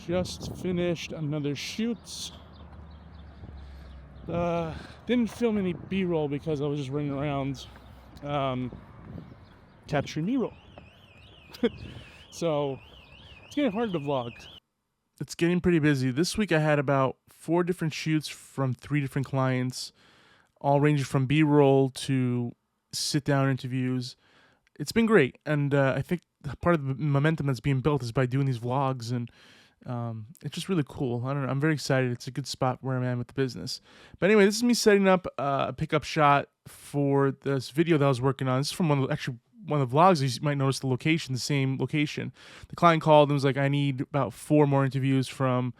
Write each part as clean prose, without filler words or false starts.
Just finished another shoot. Didn't film any B-roll because I was just running around capturing B-roll. So it's getting hard to vlog. It's getting pretty busy. This week I had about 4 different shoots from 3 different clients, all ranging from B-roll to sit-down interviews. It's been great, and I think part of the momentum that's being built is by doing these vlogs, and it's just really cool. I don't know. I'm very excited. It's a good spot where I'm at with the business. But anyway, this is me setting up a pickup shot for this video that I was working on. This is from one of the vlogs. You might notice the location, the same location. The client called and was like, I need about 4 more interviews from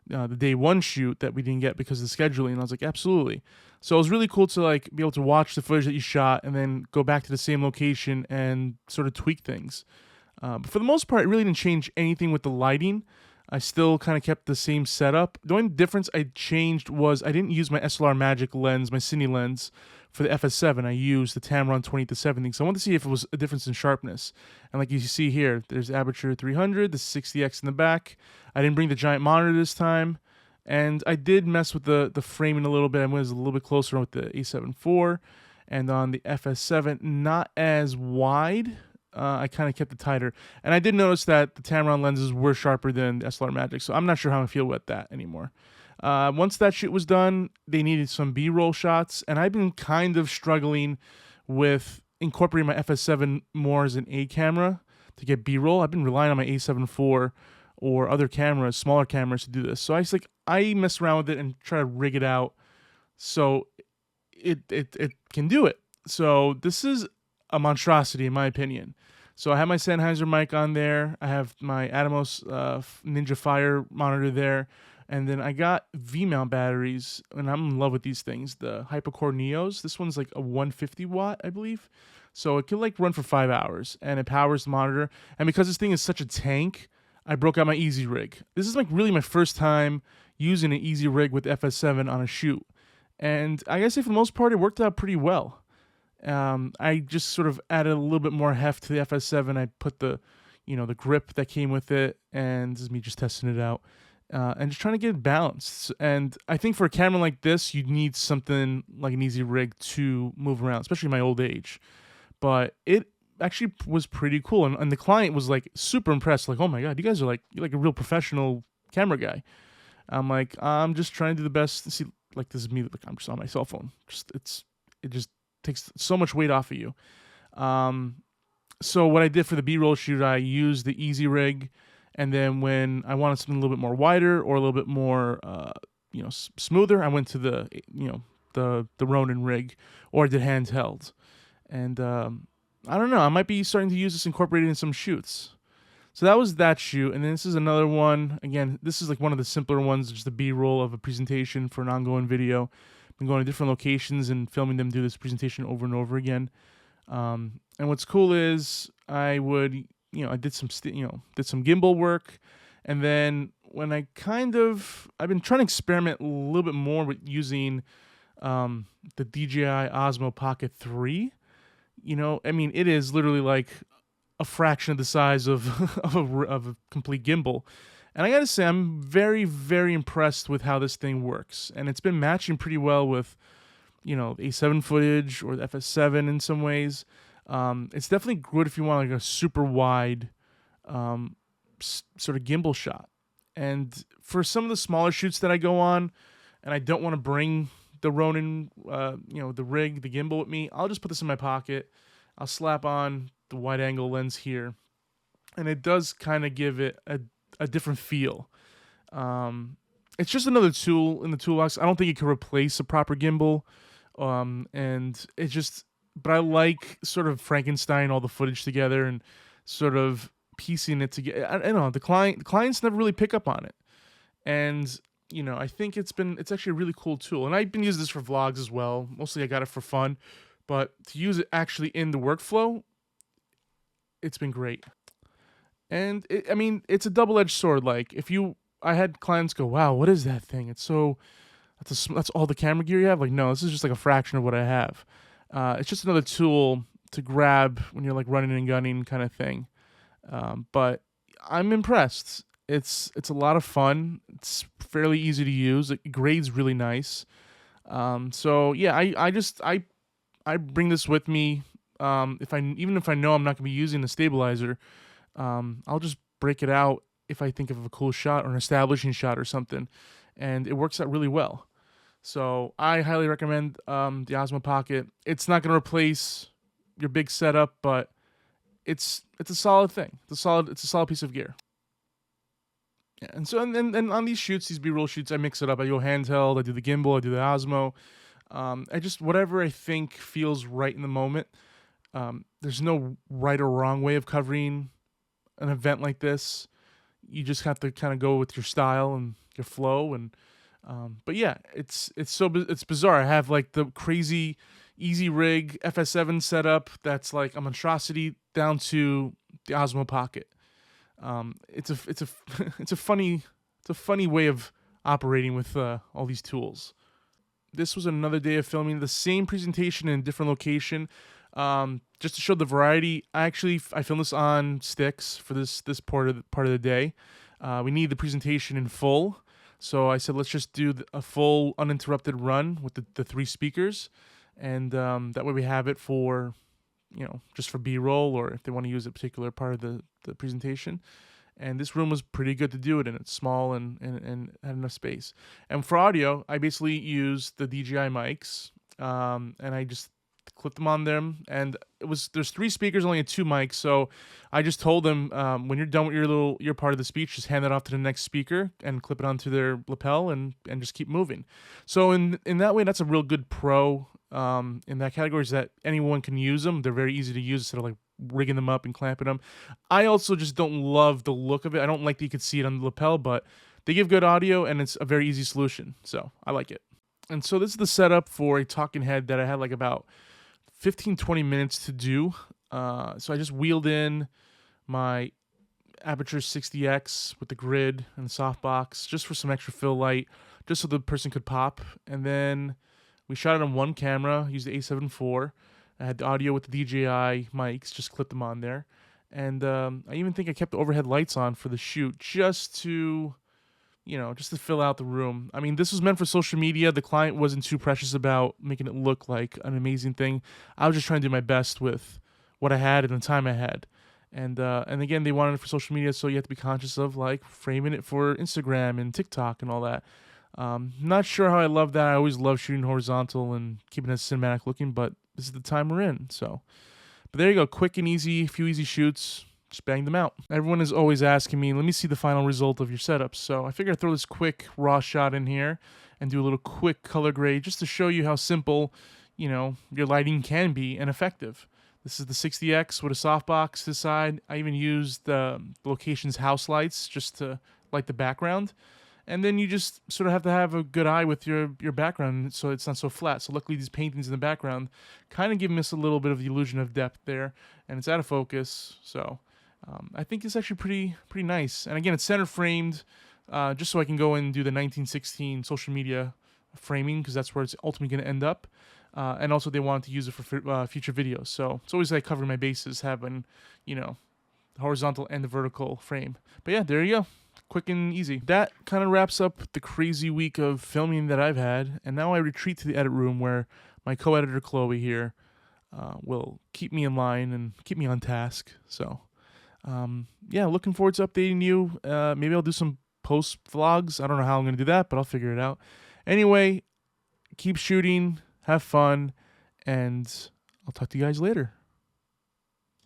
the day 1 shoot that we didn't get because of the scheduling. And I was like, absolutely. So it was really cool to like be able to watch the footage that you shot and then go back to the same location and sort of tweak things. But for the most part, it really didn't change anything with the lighting. I still kind of kept the same setup. The only difference I changed was I didn't use my SLR Magic lens, my Cine lens, for the FS7. I used the Tamron 20-70. So I wanted to see if it was a difference in sharpness. And like you see here, there's aperture 300, the 60x in the back. I didn't bring the giant monitor this time. And I did mess with the framing a little bit. I was a little bit closer with the A7 IV. And on the FS7, not as wide. I kind of kept it tighter. And I did notice that the Tamron lenses were sharper than the SLR Magic, so I'm not sure how I feel about that anymore. Once that shoot was done, they needed some B-roll shots, and I've been kind of struggling with incorporating my FS7 more as an A camera to get B-roll. I've been relying on my A7 IV or other cameras, smaller cameras, to do this. So I mess around with it and try to rig it out so it can do it. So this is a monstrosity in my opinion. So I have my Sennheiser mic on there. I have my Atomos Ninja Fire monitor there. And then I got V-mount batteries, and I'm in love with these things. The Hypercore Neos. This one's like a 150 watt, I believe. So it can like run for 5 hours, and it powers the monitor. And because this thing is such a tank, I broke out my Easy Rig. This is like really my first time using an Easy Rig with FS7 on a shoot. And I gotta say, for the most part, it worked out pretty well. I just sort of added a little bit more heft to the FS7. I put the grip that came with it, and this is me just testing it out, and just trying to get it balanced. And I think for a camera like this, you need something like an Easy Rig to move around, especially in my old age. But it actually was pretty cool, and the client was like super impressed. Like, oh my god, you guys are you're like a real professional camera guy. I'm like, I'm just trying to do the best. See, like this is me. Like I'm just on my cell phone. It just takes so much weight off of you. So what I did for the B-roll shoot, I used the Easy Rig, and then when I wanted something a little bit more wider or a little bit more, smoother, I went to the Ronin rig, or I did handheld. And I don't know, I might be starting to use this incorporated in some shoots. So that was that shoot, and then this is another one. Again, this is like one of the simpler ones, just the B-roll of a presentation for an ongoing video. Been going to different locations and filming them do this presentation over and over again. And what's cool is I did some gimbal work, and then when I've been trying to experiment a little bit more with using the DJI Osmo Pocket 3. It is literally like a fraction of the size of of a complete gimbal. And I gotta say, I'm very, very impressed with how this thing works. And it's been matching pretty well with, A7 footage or the FS7 in some ways. It's definitely good if you want like a super wide sort of gimbal shot. And for some of the smaller shoots that I go on, and I don't want to bring the Ronin, the rig, the gimbal with me, I'll just put this in my pocket. I'll slap on the wide angle lens here. And it does kind of give it a different feel. It's just another tool in the toolbox. I don't think it can replace a proper gimbal. But I like sort of Frankenstein all the footage together and sort of piecing it together. I don't know, the clients never really pick up on it. And, I think it's actually a really cool tool. And I've been using this for vlogs as well. Mostly I got it for fun, but to use it actually in the workflow, it's been great. And it's a double-edged sword. Like I had clients go, "Wow, what is that thing? That's all the camera gear you have." Like, no, this is just like a fraction of what I have. It's just another tool to grab when you're like running and gunning kind of thing. But I'm impressed, It's a lot of fun. It's fairly easy to use. It grades really nice. So yeah, I bring this with me. If I even if I know I'm not gonna be using the stabilizer, I'll just break it out if I think of a cool shot or an establishing shot or something, and it works out really well. So I highly recommend the Osmo Pocket. It's not gonna replace your big setup, but it's a solid thing. It's a solid piece of gear. Yeah, and so and on these shoots, these B-roll shoots, I mix it up. I go handheld. I do the gimbal. I do the Osmo. I just whatever I think feels right in the moment. There's no right or wrong way of covering an event like this. You just have to kind of go with your style and your flow. And but yeah, it's bizarre. I have like the crazy easy rig FS7 setup that's like a monstrosity down to the Osmo Pocket. It's a it's a funny way of operating with all these tools. This was another day of filming the same presentation in a different location. Just to show the variety, I filmed this on sticks for this part of the day. We need the presentation in full, so I said let's just do a full uninterrupted run with the three speakers, and that way we have it for just for B-roll or if they want to use a particular part of the presentation. And this room was pretty good to do it in. It's small and had enough space. And for audio, I basically used the DJI mics, and I just clipped them on them. And there's three speakers, only two mics. So I just told them when you're done with your part of the speech, just hand it off to the next speaker and clip it onto their lapel and just keep moving. So in that way, that's a real good pro. In that category is that anyone can use them. They're very easy to use instead of like rigging them up and clamping them. I also just don't love the look of it. I don't like that you could see it on the lapel, but they give good audio and it's a very easy solution. So I like it. And so this is the setup for a talking head that I had like about 15-20 minutes to do. So I just wheeled in my Aperture 60X with the grid and softbox just for some extra fill light, just so the person could pop. And then we shot it on one camera, used the A7 IV. I had the audio with the DJI mics, just clipped them on there. And I even think I kept the overhead lights on for the shoot just to fill out the room. I mean, this was meant for social media. The client wasn't too precious about making it look like an amazing thing. I was just trying to do my best with what I had and the time I had. And again, they wanted it for social media, so you have to be conscious of like framing it for Instagram and TikTok and all that. Not sure how I love that. I always love shooting horizontal and keeping it cinematic looking, but this is the time we're in. So, but there you go. Quick and easy, few easy shoots. Just bang them out. Everyone is always asking me, let me see the final result of your setup. So I figured I'd throw this quick raw shot in here and do a little quick color grade just to show you how simple, your lighting can be and effective. This is the 60X with a softbox to the side. I even used the location's house lights just to light the background. And then you just sort of have to have a good eye with your background so it's not so flat. So luckily these paintings in the background kind of give us a little bit of the illusion of depth there. And it's out of focus. So I think it's actually pretty nice. And again, it's center framed just so I can go and do the 1916 social media framing because that's where it's ultimately going to end up. And also they wanted to use it for future videos. So it's always like covering my bases, having, the horizontal and the vertical frame. But yeah, there you go. Quick and easy. That kind of wraps up the crazy week of filming that I've had. And now I retreat to the edit room where my co-editor Chloe here will keep me in line and keep me on task. So yeah, looking forward to updating you. Maybe I'll do some post vlogs. I don't know how I'm going to do that, but I'll figure it out. Anyway, keep shooting, have fun, and I'll talk to you guys later.